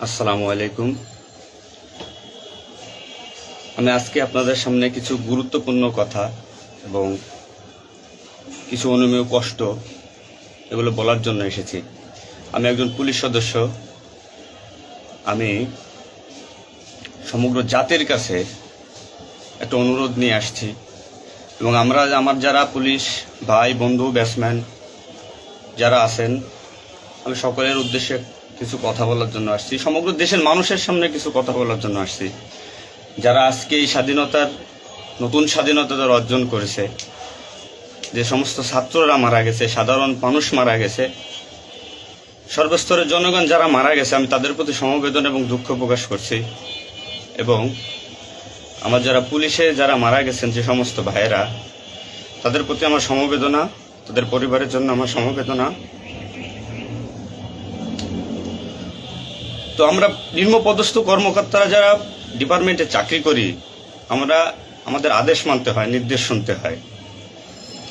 আসসালামু আলাইকুম। আমি আজকে আপনাদের সামনে কিছু গুরুত্বপূর্ণ কথা এবং কিছু অনুমেয় কষ্ট এগুলো বলার জন্য এসেছি। আমি একজন পুলিশ সদস্য। আমি সমগ্র জাতির কাছে একটা অনুরোধ নিয়ে আসছি এবং আমার যারা পুলিশ ভাই বন্ধু ব্যাটসম্যান যারা আছেন, আমি সকলের উদ্দেশ্যে কিছু কথা বলার জন্য আসছি। সমগ্র দেশের মানুষের সামনে কিছু কথা বলার জন্য আসছি। যারা আজকে এই নতুন স্বাধীনতা যারা অর্জন করেছে, যে সমস্ত ছাত্ররা মারা গেছে, সাধারণ মানুষ মারা গেছে, সর্বস্তরের জনগণ যারা মারা গেছে, আমি তাদের প্রতি সমবেদনা এবং দুঃখ প্রকাশ করছি। এবং আমার যারা পুলিশে যারা মারা গেছেন যে সমস্ত ভাইয়েরা, তাদের প্রতি আমার সমবেদনা, তাদের পরিবারের জন্য আমার সমবেদনা। তো আমরা নিম্নপদস্থ কর্মকর্তারা যারা ডিপার্টমেন্টে চাকরি করি, আমাদের আদেশ মানতে হয়, নির্দেশ শুনতে হয়।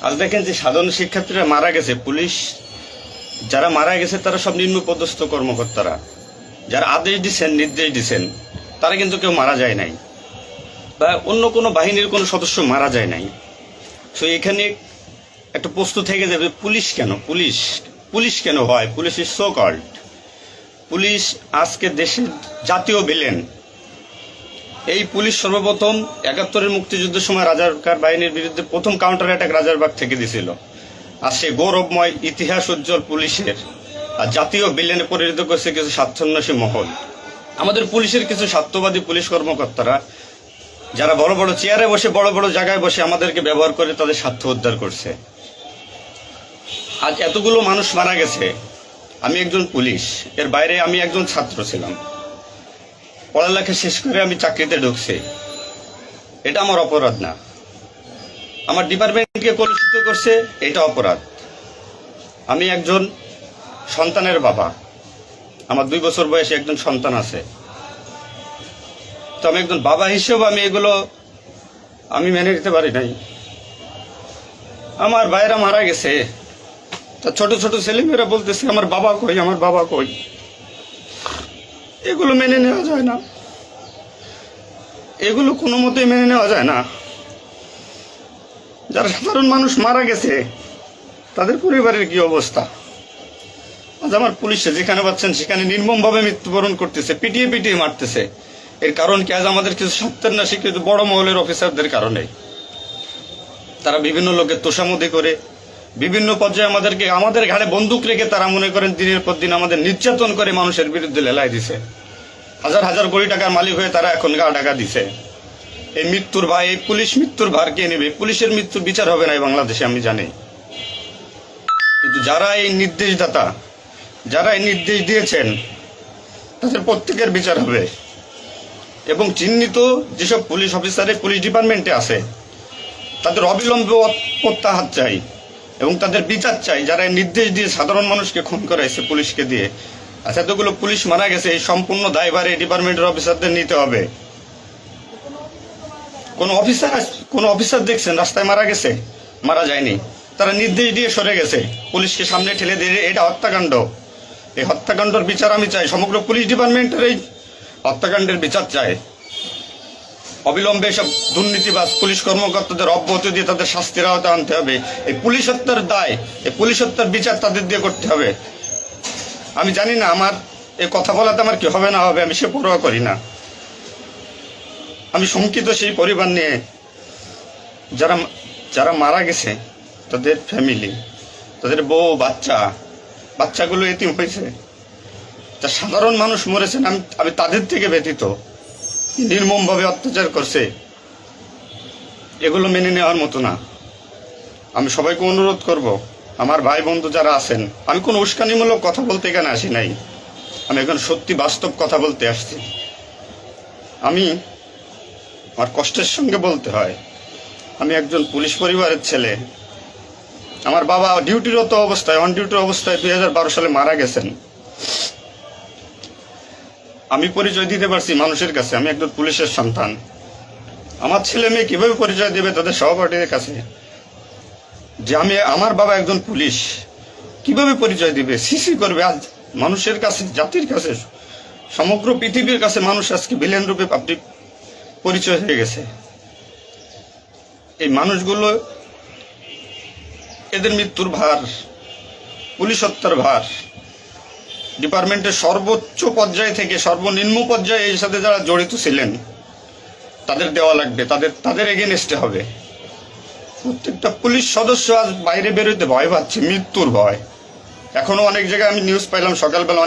আজ দেখেন যে সাধারণ শিক্ষার্থীরা মারা গেছে, পুলিশ যারা মারা গেছে তারা সব নিম্নপদস্থ কর্মকর্তারা, যারা আদেশ দিচ্ছেন নির্দেশ দিচ্ছেন, তারা কিন্তু কেউ মারা যায় নাই, বা অন্য কোনো বাহিনীর কোনো সদস্য মারা যায় নাই। তো এখানে একটা প্রশ্ন থেকে যাবে, পুলিশ কেন পুলিশ কেন হয়? Police is so called. Police আজকে দেশের জাতীয় ভিলেন। এই পুলিশ সর্বপ্রথম ৭১-এর মুক্তিযুদ্ধের সময় রাজাকার বাহিনীর বিরুদ্ধে প্রথম কাউন্টার অ্যাটাক রাজারবাগ থেকে দিছিল। আর সে গৌরবময় ইতিহাস উজ্জ্বল পুলিশের আর জাতীয় ভিলেনে পরিণত করছে কিছু স্বার্থান্বেষী মহল। আমাদের পুলিশের কিছু স্বার্থবাদী পুলিশ কর্মকর্তারা যারা বড় বড় চেয়ারে বসে, বড় বড় জায়গায় বসে আমাদেরকে ব্যবহার করে তাদের স্বার্থ উদ্ধার করছে। আজ এতগুলো মানুষ মারা গেছে। আমি একজন পুলিশ, এর বাইরে আমি একজন ছাত্র ছিলাম। পড়ালেখা শেষ করে আমি চাকরিতে ঢুকছি। এটা আমার অপরাধ না। আমার ডিপার্টমেন্টকে কলুষিত করছে, এটা অপরাধ। আমি একজন সন্তানের বাবা। আমার 2 বছর বয়সে একজন সন্তান আছে। তো আমি একজন বাবা হিসেবে আমি মেনে নিতে পারি নাই। আমার ভাইয়েরা মারা গেছে, তা ছোট ছোট ছেলেমেয়েরা বলতেছে আমার বাবা কই, আমার বাবা কই। এগুলো মেনে নেওয়া যায় না, এগুলো কোনো মতেই মেনে নেওয়া যায় না। যারা সাধারণ মানুষ মারা গেছে তাদের পরিবারের কি অবস্থা? আজ আমার পুলিশে যেখানে পাচ্ছেন সেখানে নির্মমভাবে মৃত্যুবরণ করতেছে, পিটিয়ে পিটিয়ে মারতেছে। এর কারণ কি? আজ আমাদের কিছু সত্যের না স্বীকৃত বড় মহলের অফিসারদের কারণে। তারা বিভিন্ন লোকের তোষামোদি করে বিভিন্ন পর্যায়ে আমাদের ঘাড়ে বন্দুক রেখে তারা মনে করেন দিনের পর দিন আমাদের নির্যাতন করে মানুষের বিরুদ্ধে লেলাই দিছে। হাজার হাজার কোটি টাকার মালিক হয়ে তারা এখন গা টাকা দিছে। এই মৃত্যুর ভাই, এই পুলিশ মৃত্যুর ভার কে নেবে? পুলিশের মৃত্যুর বিচার হবে না এই বাংলাদেশে, আমি জানি। কিন্তু যারা এই নির্দেশদাতা, যারা এই নির্দেশ দিয়েছেন, তাদের প্রত্যেকের বিচার হবে। এবং চিহ্নিত যেসব পুলিশ অফিসারে পুলিশ ডিপার্টমেন্টে আছে তাদের অবিলম্বে প্রত্যাহার চাই এবং তাদের বিচার চাই, যারা নির্দেশ দিয়ে সাধারণ মানুষকে খুন করাইছে পুলিশকে দিয়ে। আচ্ছা, এতগুলো পুলিশ মারা গেছে, এই সম্পূর্ণ দায়ভার এই ডিপার্টমেন্টের অফিসারদের নিতে হবে। কোন অফিসার দেখছেন রাস্তায় মারা গেছে? মারা যায়নি। তারা নির্দেশ দিয়ে সরে গেছে, পুলিশকে সামনে ঠেলে দিয়ে। এটা হত্যাকাণ্ড। এই হত্যাকাণ্ডের বিচার আমি চাই। সমগ্র পুলিশ ডিপার্টমেন্টের এই হত্যাকাণ্ডের বিচার চাই। অবিলম্বে সব দুর্নীতিবাজ পুলিশ কর্মকর্তাদের অব্যাহতি দিয়ে তাদের শাস্তির আওতায় আনতে হবে। এই পুলিশ হত্যার দায়, এই পুলিশ হত্যার বিচার তাদের দিয়ে করতে হবে। আমি জানি না আমার এই কথা বলাতে আমার কি হবে না হবে, আমি সে পরোয়া করি না। আমি শঙ্কিত সেই পরিবার নিয়ে, যারা মারা গেছে, তাদের ফ্যামিলি, তাদের বউ বাচ্চাগুলো এতিম হয়েছে। যা সাধারণ মানুষ মরেছেন, আমি তাদের থেকে ব্যতীত। নির্মমভাবে অত্যাচার করছে, এগুলো মেনে নেওয়ার মতো না। আমি সবাইকে অনুরোধ করব, আমার ভাই বন্ধু যারা আছেন, আমি কোনো উস্কানিমূলক কথা বলতে এখানে আসি নাই। আমি এখন সত্যি বাস্তব কথা বলতে আসছি। আমার কষ্টের সঙ্গে বলতে হয়, আমি একজন পুলিশ পরিবারের ছেলে। আমার বাবা ডিউটিরত অবস্থায়, অন ডিউটি অবস্থায় 2012 সালে মারা গেছেন। আমি পরিচয় দিতে পারছি মানুষের কাছে, আমি একজন পুলিশের সন্তান। আমার ছেলে মেয়ে কিভাবে পরিচয় দেবে তাদের সহপাঠীদের কাছে যে আমার বাবা একজন পুলিশ? কিভাবে পরিচয় দিবে? সিসি করবে? আজ মানুষের কাছে, জাতির কাছে সমগ্র পৃথিবীর কাছে মানুষ আজকে ভিলেন রূপে আপনি পরিচয় হয়ে গেছে। এই মানুষগুলো, এদের মৃত্যুর ভার, পুলিশ হত্যার ভার ডিপার্টমেন্টের সর্বোচ্চ পর্যায় থেকে সর্বনিম্ন পর্যায়ে এর সাথে যারা জড়িত ছিলেন তাদের দেওয়া লাগবে, তাদের এগেনস্টে হবে। প্রত্যেকটা পুলিশ সদস্য আজ বাইরে বেরোতে ভয় পাচ্ছে, মৃত্যুর ভয়। এখনো অনেক জায়গায় আমি নিউজ পাইলাম সকালবেলা,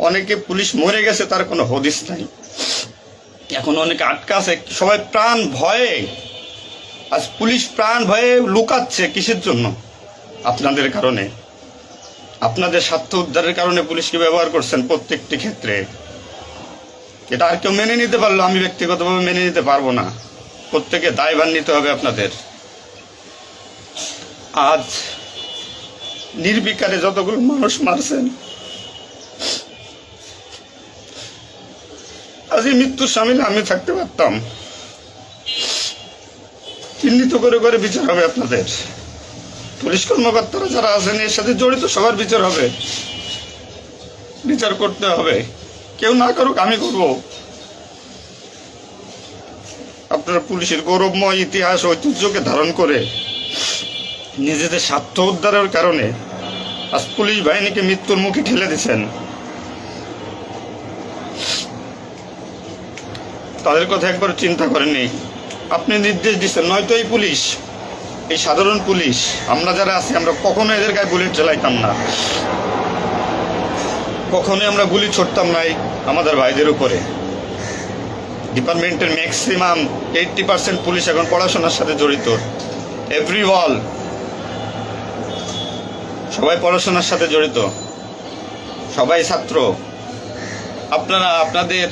অনেকে পুলিশ মরে গেছে, তার কোনো হদিস নাই। এখন অনেকে আটকা আছে, সবাই প্রাণ ভয়ে, আজ পুলিশ প্রাণ ভয়ে লুকাচ্ছে। কিসের জন্য? আপনাদের কারণে, আপনাদের স্বার্থ উদ্ধারের কারণে পুলিশকে ব্যবহার করছেন প্রত্যেকটি ক্ষেত্রে। এটা আর কেউ মেনে নিতে পারলো, আমি ব্যক্তিগতভাবে মেনে নিতে পারবো না। প্রত্যেকে দায়ভার নিতে হবে আপনাদের। আজ নির্বিকারে যতগুলো মানুষ মারছেন, আজ এই মৃত্যুর সামিলে আমি থাকতে পারতাম। চিহ্নিত করে করে বিচার হবে আপনাদের। পুলিশ কর্মকর্তারা যারা আছেন এর সাথে জড়িত সবার বিচার হবে, বিচার করতে হবে। কেউ না করুক, আমি করব। আপনারা পুলিশের গৌরবময় ইতিহাস ঐতিহ্যকে ধারণ করে নিজেদের স্বার্থ উদ্ধারের কারণে আজ পুলিশ বাহিনীকে মৃত্যুর মুখে ঠেলে দিচ্ছেন। তাদের কথা একবার চিন্তা করেননি। আপনি নির্দেশ দিচ্ছেন, নয়তো এই পুলিশ, এই সাধারণ পুলিশ, আমরা যারা আছি, আমরা কখনো এদের গায়ে বুলেট চালাইতাম না, কখনোই আমরা গুলি ছুটতাম নাই আমাদের ভাইদের উপরে। ডিপার্টমেন্টের ম্যাক্সিমাম 80% পুলিশ এখন পড়াশোনার সাথে জড়িত। এভরি ওয়াল, সবাই পড়াশোনার সাথে জড়িত, সবাই ছাত্র। আপনারা আপনাদের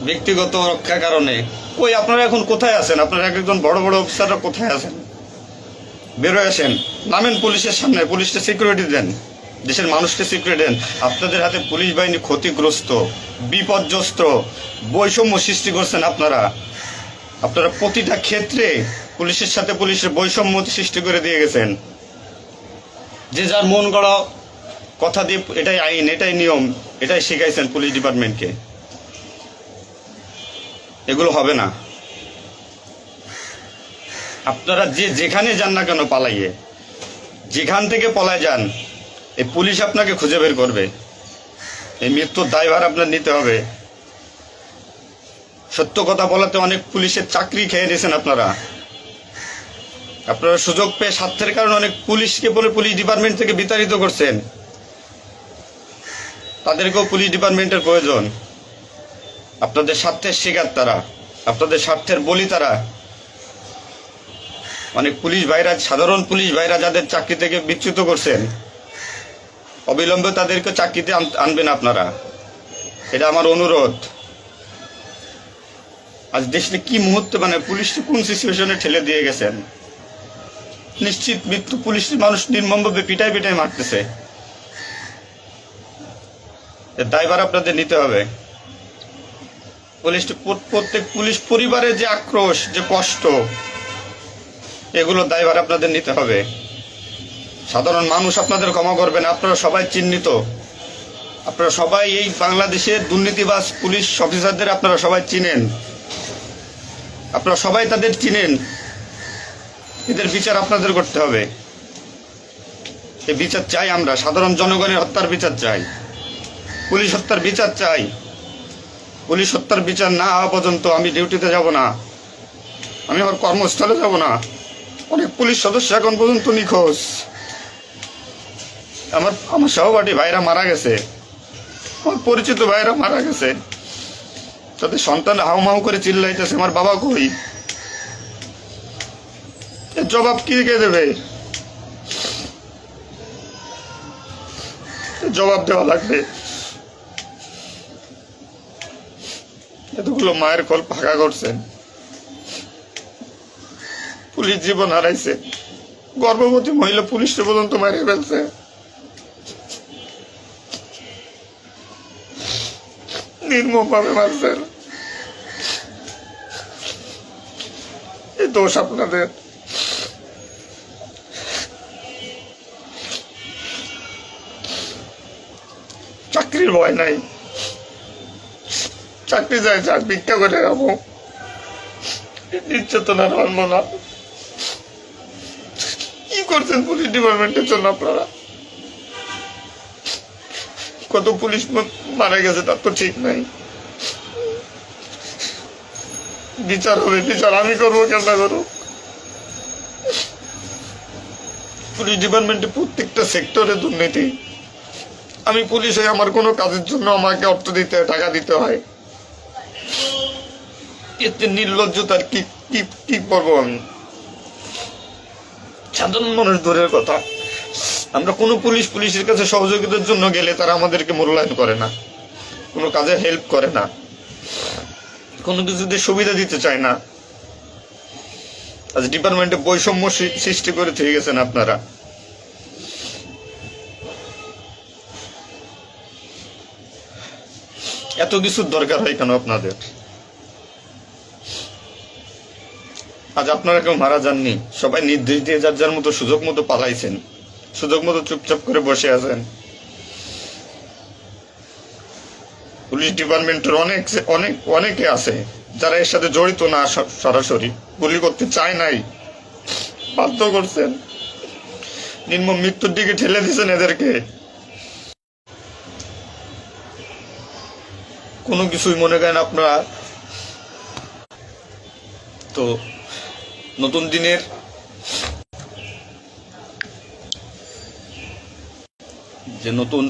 ব্যক্তিগত রক্ষার কারণে কই, আপনারা এখন কোথায় আছেন? আপনারা একজন বড় বড় অফিসাররা কোথায় আছেন? বেরোয় আসেন, নামেন পুলিশের সামনে, পুলিশকে সিকিউরিটি দেন, দেশের মানুষকে সিকিউরিটি দেন। আপনাদের হাতে পুলিশ বাহিনী ক্ষতিগ্রস্ত, বিপর্যস্ত, বৈষম্য সৃষ্টি করছেন আপনারা। আপনারা প্রতিটা ক্ষেত্রে পুলিশের সাথে পুলিশের বৈষম্য সৃষ্টি করে দিয়ে গেছেন। যে যার মন গড়া কথা দিয়ে এটাই আইন, এটাই নিয়ম, এটাই শিখাইছেন পুলিশ ডিপার্টমেন্টকে। এগুলো হবে না। আপনারা যেখানে যান না কেন পালাইয়ে, যেখান থেকে পলায় যান, এই পুলিশ আপনাকে খুঁজে বের করবে। এই মৃত্যুর দায়ভার আপনার নিতে হবে। সত্য কথা বলাতে অনেক পুলিশের চাকরি খেয়ে নিয়েছেন আপনারা। আপনারা সুযোগ পেয়ে স্বার্থের কারণে অনেক পুলিশকে বলে পুলিশ ডিপার্টমেন্ট থেকে বিতাড়িত করছেন। তাদেরকেও পুলিশ ডিপার্টমেন্টের প্রয়োজন। আপনাদের স্বার্থের শিকার তারা, আপনাদের স্বার্থের বলি তারা। অনেক পুলিশ ভাইরা, সাধারণ পুলিশ ভাইরা যাদের চাকরি থেকে বিচ্যুত করছেন, অবিলম্বে তাদেরকে চাকরিতে আনবেন আপনারা। এটা আমার অনুরোধ। আজ দেশে কি মুহূর্তে, মানে পুলিশকে কোন সিচুয়েশনে ঠেলে দিয়ে গেছেন। নিশ্চিত মৃত্যু, পুলিশের মানুষ নির্মমভাবে পিটাই পিটাই মারতেছে। এর দায়ভার আপনাদের নিতে হবে। প্রত্যেক পুলিশ পরিবারের যে আক্রোশ, যে কষ্ট, এগুলো দায়ভার আপনাদের নিতে হবে। সাধারণ মানুষ আপনাদের ক্ষমা করবেন। আপনারা সবাই চিহ্নিত, আপনারা সবাই এই বাংলাদেশের দুর্নীতিবাজ পুলিশ অফিসারদের আপনারা সবাই চিনেন, আপনারা সবাই তাদের চিনেন। এদের বিচার আপনাদের করতে হবে। এই বিচার চাই আমরা। সাধারণ জনগণের হত্যার বিচার চাই, পুলিশ হত্যার বিচার চাই। পুলিশ হত্যার বিচার না হওয়া পর্যন্ত আমি ডিউটিতে যাব না, আমি আমার কর্মস্থলে যাব না। অনেক পুলিশ সদস্য এখন পর্যন্ত নিখোঁজ। আমার সহপাঠী ভাইরা মারা গেছে, আমার পরিচিত ভাইরা মারা গেছে। তাদের সন্তান হাউমাউ করে চিল্লাইতেছে, আমার বাবা কই? এর জবাব কি কে দেবে? জবাব দেওয়া লাগবে। এতগুলো মায়ের কোল ফাঁকা করছেন, পুলিশ জীবন হারাইছে, গর্ভবতী মহিলা পুলিশে পর্যন্ত মারিয়ে ফেলছে। নির্মম ভাবে মারছেন। এই দোষ আপনাদের। চাকরির ভয় নাই, চাকরি যায় যাক, ভিক্ষা করে খাবো, নির্যাতন আর মানবো না। কি করছেন পুলিশ ডিপার্টমেন্টের জন্য আপনারা? কত পুলিশ মারা গেছে তার তো ঠিক নাই। বিচার হবে, বিচার আমি করবো, কেন করবো? পুলিশ ডিপার্টমেন্টে প্রত্যেকটা সেক্টরে দুর্নীতি। আমি পুলিশ হয়ে আমার কোনো কাজের জন্য আমাকে অর্থ দিতে হয়, টাকা দিতে হয়। এতে নির্লজ্জতার কি কি কি করবো আমি? সাধারণ মানুষ দূরের কথা, আমরা কোনো পুলিশের কাছে সহযোগিতার জন্য গেলে তারা আমাদেরকে মূল্যায়ন করে না, কোনো কাজে হেল্প করে না, কোনো কিছুতে সুবিধা দিতে চায় না। আজ ডিপার্টমেন্টে বৈষম্য সৃষ্টি করে থেকে গেছেন আপনারা। এত কিছুর দরকার হয় কেন আপনাদের? আজ আপনারা কেউ মারা যাননি, সবাই নির্দেশ দিয়ে যার যার মতো সুযোগ মতো পালাইছেন, সুযোগ মতো চুপচাপ করে বসে আছেন। পুলিশ ডিপার্টমেন্টের অনেকে আছে যারা এর সাথে জড়িত না, সরাসরি গুলি করতে চায় নাই, বাধ্য করছেন, নির্মম মৃত্যুর দিকে ঠেলে দিয়েছেন এদেরকে। কোনো কিছুই মনে করেন আপনারা। তো নতুন দিনের যে নতুন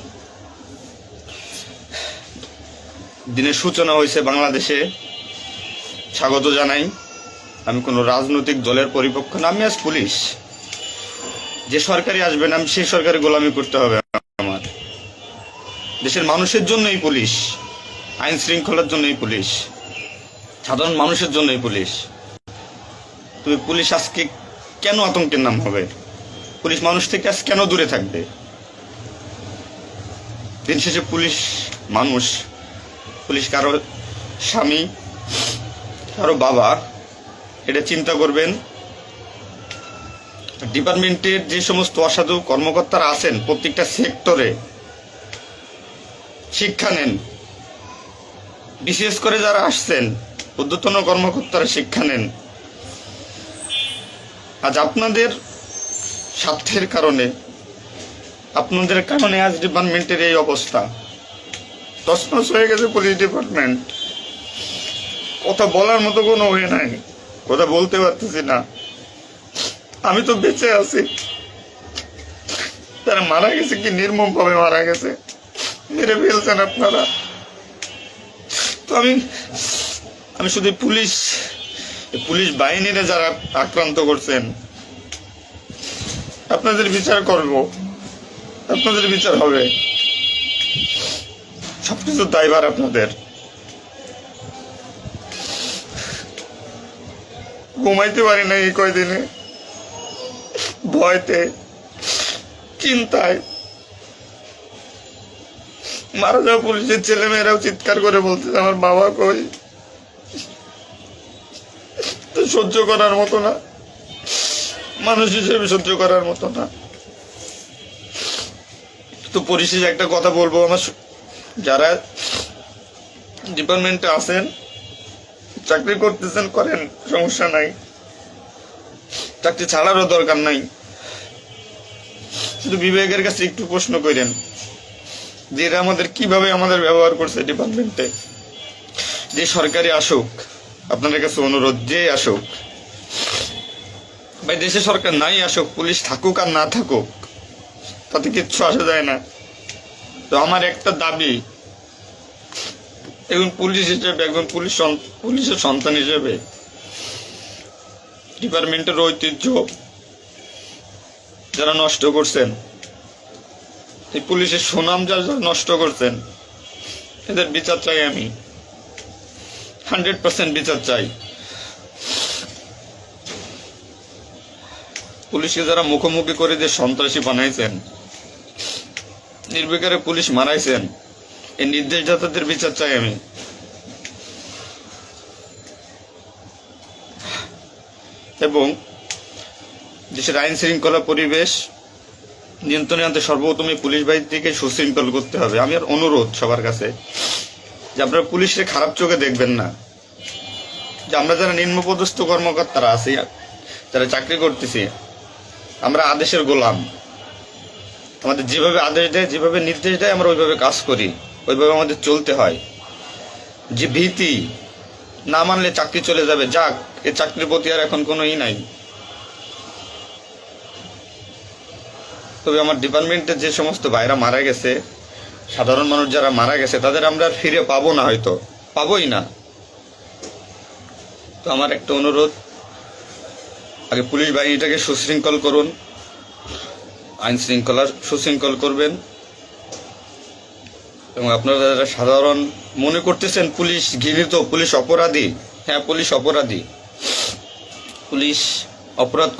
দিনের সূচনা হয়েছে বাংলাদেশে, স্বাগত জানাই। আমি কোনো রাজনৈতিক দলের পরিপক্ষ না, আমি আজ পুলিশ। যে সরকারি আসবেন আমি সেই সরকারি গোলামি করতে হবে আমার। দেশের মানুষের জন্যই পুলিশ, আইন শৃঙ্খলার জন্যই পুলিশ, সাধারণ মানুষের জন্যই পুলিশ। তুমি পুলিশ আজকে কেন আতঙ্কের নাম হবে? পুলিশ মানুষ থেকে আজ কেন দূরে থাকবে? দিন শেষে পুলিশ মানুষ, পুলিশ কারো স্বামী, কারো বাবা, এটা চিন্তা করবেন। ডিপার্টমেন্টের যে সমস্ত অসাধু কর্মকর্তারা আছেন প্রত্যেকটা সেক্টরে শিক্ষা নেন। বিশেষ করে যারা আসছেন ঊর্ধ্বতন কর্মকর্তারা শিক্ষা নেন। আজ আপনাদের স্বার্থের কারণে, আপনাদের কারণে আজ ডিপার্টমেন্টের এই অবস্থা। তছনছ হয়ে গেছে পুলিশ ডিপার্টমেন্ট। কথা বলার মতো কোনো ওয়ে নাই, কথা বলতে পারতেছি না। আমি তো বেঁচে আছি, তারা মারা গেছে, কি নির্মম ভাবে মারা গেছে, মেরে ফেলছেন আপনারা। তো আমি শুধু পুলিশ বাহিনীরা যারা আক্রান্ত করছেন আপনাদের বিচার করব, আপনাদের বিচার হবে। সবকিছু দায়ভার আপনাদের। ঘুমাইতে পারি না এই কয়দিনে, ভয়তে, চিন্তায়। মারা যাওয়া পুলিশের ছেলেমেয়েরাও চিৎকার করে বলছে আমার বাবা কই। তো সহ্য করার মতো না, মানুষ হিসেবে সহ্য করার মতো না। তো পরিশেষে একটা কথা বলবো, আমার যারা ডিপার্টমেন্টে আছেন, চাকরি করতেছেন করেন, সমস্যা নাই, চাকরি ছাড়ারও দরকার নাই। শুধু বিবেকের কাছে একটু প্রশ্ন করেন যে এরা আমাদের কিভাবে আমাদের ব্যবহার করছে ডিপার্টমেন্টে। যে সরকারি আসুক, আপনাদের কাছে অনুরোধ, যে আসুক ভাই, দেশে সরকার নাই আসুক, পুলিশ থাকুক আর না থাকুক তাতে কিচ্ছু আসা যায় না। তো আমার একটা দাবি, একজন পুলিশ হিসেবে, একজন পুলিশের সন্তান হিসেবে, ডিপার্টমেন্টের ঐতিহ্য যারা নষ্ট করছেন, এই পুলিশের সুনাম যারা নষ্ট করছেন, এদের বিচার চাই আমি, 100% বিচার চাই। পুলিশকে যারা মুখোমুখি করে যে সন্ত্রাসী বানাইছেন, নির্বিকারে পুলিশ মারাইছেন, এই নির্দেশদাতাদের বিচার চাই আমি। এবং দেশের আইন শৃঙ্খলা পরিবেশ নিয়ন্ত্রণে আনতে সর্বপ্রথমে পুলিশ বাহিনীকে সুশৃঙ্খল করতে হবে। আমি আর অনুরোধ সবার কাছে, যে আপনারা পুলিশে খারাপ চোখে দেখবেন না, যে আমরা যারা নিম্নপদস্থ কর্মকর্তারা আছি, যারা চাকরি করতেছি, আমরা আদেশের গোলাম। আমাদের যেভাবে আদেশ দেয়, যেভাবে নির্দেশ দেয়, আমরা ওইভাবে কাজ করি, ওইভাবে আমাদের চলতে হয়। যে ভীতি, না মানলে চাকরি চলে যাবে, যাক, এ চাকরির প্রতি আর এখন কোনো নাই। তবে আমার ডিপার্টমেন্টে যে সমস্ত ভাইরা মারা গেছে, সাধারণ মানুষ যারা মারা গেছে, তাদের আমরা আর ফিরে পাবো না, হয়তো পাবোই না। তো আমার একটা অনুরোধ, আগে পুলিশ বাহিনীটাকে সুশৃঙ্খল করুন, আইন শৃঙ্খলা সুশৃঙ্খল করবেন। এবং আপনারা যারা সাধারণ মনে করতেছেন পুলিশ ঘৃণিত, পুলিশ অপরাধী, হ্যাঁ পুলিশ অপরাধী, পুলিশ অপরাধ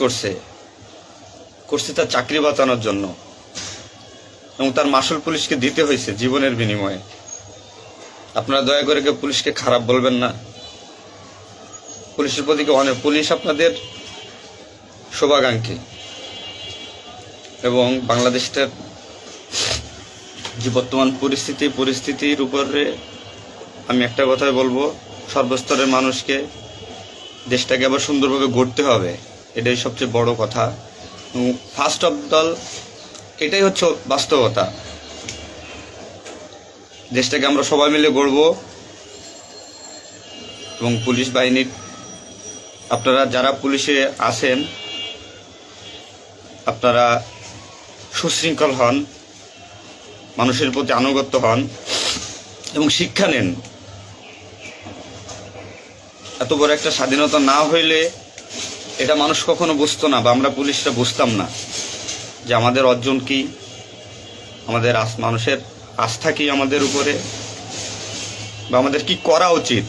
করছে তার চাকরি বাঁচানোর জন্য, এবং তার মাসুল পুলিশকে দিতে হয়েছে জীবনের বিনিময়ে। আপনারা দয়া করে কেউ পুলিশকে খারাপ বলবেন না। পুলিশের প্রতি অনেক, পুলিশ আপনাদের শুভাকাঙ্ক্ষী। এবং বাংলাদেশটার যে বর্তমান পরিস্থিতির উপরে আমি একটা কথাই বলবো, সর্বস্তরের মানুষকে, দেশটাকে আবার সুন্দরভাবে গড়তে হবে, এটাই সবচেয়ে বড় কথা। ফার্স্ট অফ অল এটাই হচ্ছে বাস্তবতা। দেশটাকে আমরা সবাই মিলে গড়ব। এবং পুলিশ বাহিনীর, আপনারা যারা পুলিশে আছেন, আপনারা সুশৃঙ্খল হন, মানুষের প্রতি আনুগত্য হন এবং শিক্ষা নেন। এত বড় একটা স্বাধীনতা না হইলে এটা মানুষ কখনো বুঝতো না, বা আমরা পুলিশরা বুঝতাম না যে আমাদের অর্জন কি, আমাদের মানুষের আস্থা কি আমাদের উপরে, বা আমাদের কি করা উচিত।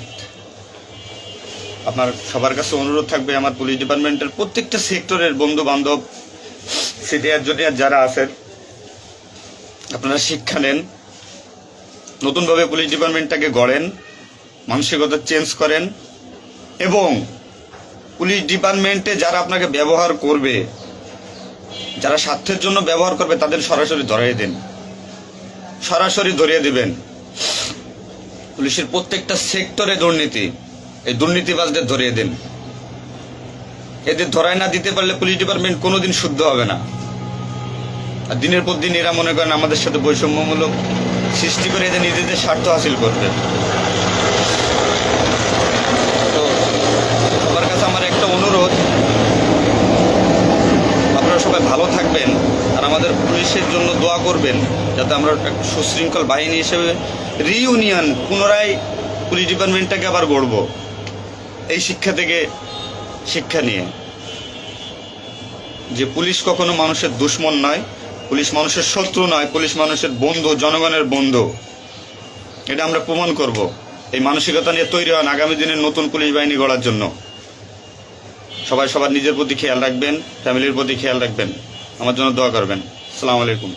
আপনার সবার কাছে অনুরোধ থাকবে, আমার পুলিশ ডিপার্টমেন্টের প্রত্যেকটা সেক্টরের বন্ধু বান্ধব, সিনিয়র জুনিয়র যারা আছেন, আপনারা শিক্ষা নেন, নতুনভাবে পুলিশ ডিপার্টমেন্টটাকে গড়েন, মানসিকতা চেঞ্জ করেন। এবং পুলিশ ডিপার্টমেন্টে যারা আপনাকে ব্যবহার করবে, যারা স্বার্থের জন্য ব্যবহার করবে, তাদের সরাসরি ধরিয়ে দিবেন। পুলিশের প্রত্যেকটা সেক্টরে দুর্নীতি, এই দুর্নীতিবাজদের ধরিয়ে দিন। এদের ধরায় না দিতে পারলে পুলিশ ডিপার্টমেন্ট কোনোদিন শুদ্ধ হবে না। আর দিনের পর দিন এরা মনে করেন আমাদের সাথে বৈষম্যমূলক সৃষ্টি করে এদের নিজেদের স্বার্থ হাসিল করবে। তো সবার কাছে আমার একটা অনুরোধ, আপনারা সবাই ভালো থাকবেন আর আমাদের পুলিশের জন্য দোয়া করবেন, যাতে আমরা একটা সুশৃঙ্খল বাহিনী হিসেবে রিইউনিয়ন, পুনরায় পুলিশ ডিপার্টমেন্টটাকে আবার গড়ব, এই শিক্ষা থেকে শিক্ষা নিয়ে, যে পুলিশ কখনো মানুষের দুশ্মন নয়, পুলিশ মানুষের শত্রু নয়, পুলিশ মানুষের বন্ধু, জনগণের বন্ধু। এটা আমরা প্রমাণ করব। এই মানসিকতা নিয়ে তৈরি হন আগামী দিনের নতুন পুলিশ বাহিনী গড়ার জন্য। সবাই সবার নিজের প্রতি খেয়াল রাখবেন, ফ্যামিলির প্রতি খেয়াল রাখবেন, আমার জন্য দোয়া করবেন। আসসালামু আলাইকুম।